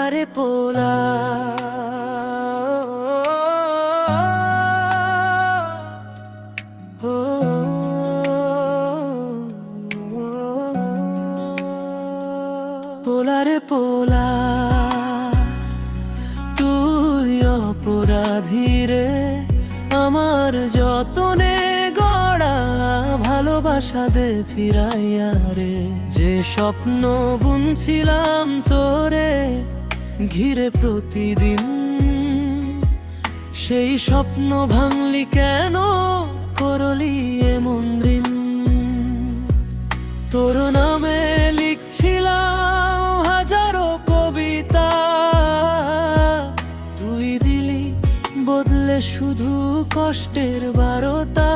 পোলারে পোলা পোলারে পোলা তুই অপরাধী রে আমার যতনে গড়া ভালোবাসা দে ফিরাইয়া রে যে স্বপ্ন বুনছিলাম তোরে ঘিরে প্রতিদিন সেই স্বপ্ন ভাঙলি কেন করলি এমন ঋণ তোর নামে লিখছিলাম হাজারো কবিতা তুই দিলি বদলে শুধু কষ্টের বারতা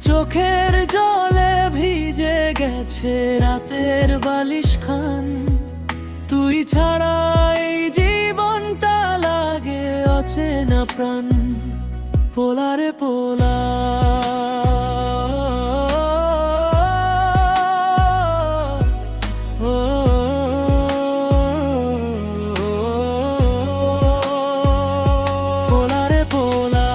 চোখের জলে ভিজে গেছে রাতের বালিশ খান তুই ছাড়া এই জীবনটা লাগে অচেনা প্রাণ পোলারে পোলা পোলারে পোলা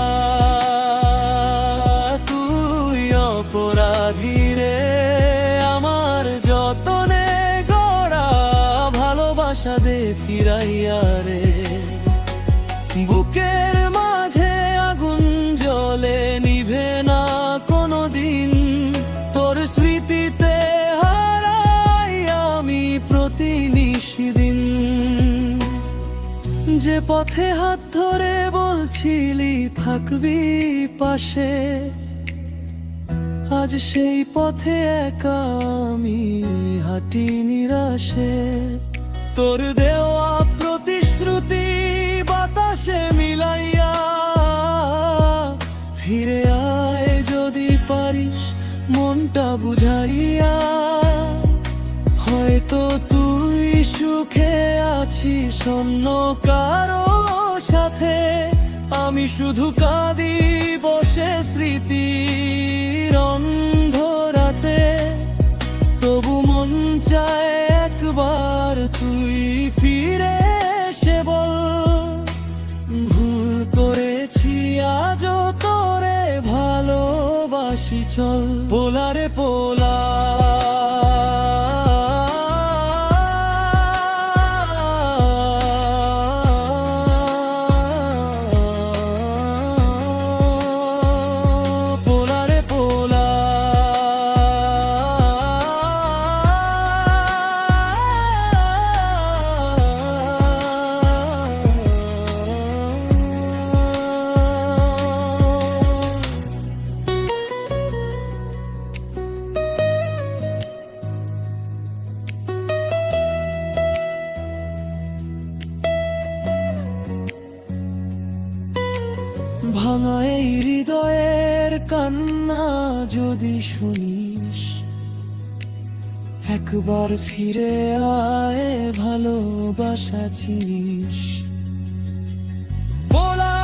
তুই অপরাধী রে আমার যতনে গড়া ভালোবাসা দে ফিরাইয়া রে বুকের মাঝে আগুন জ্বলে নিভে না কোনোদিন তোর স্মৃতিতে হারাই আমি প্রতি নিশিদিন যে পথে হাত ধরে বলছিলি থাকবি পাশে আজ সেই পথে একা আমি হাঁটি নিরাশে তোর দেওয়া প্রতিশ্রুতি বাতাসে মিলাইয়া ফিরে আয় যদি পারিস মনটা বুঝাইয়া হয়তো তুই সুখে আছিস অন্য কারো সাথে আমি শুধু কাঁদি বসে স্মৃতির অন্ধরাতে তবু মন চায় একবার তুই ফিরে এসে বল ভুল করেছি আজও তোরে ভালোবাসি চল পোলারে পোলা ভাঙা এই হৃদয়ের কান্না যদি শুনিস একবার ফিরে আয় ভালোবাসা চিনিস পোলা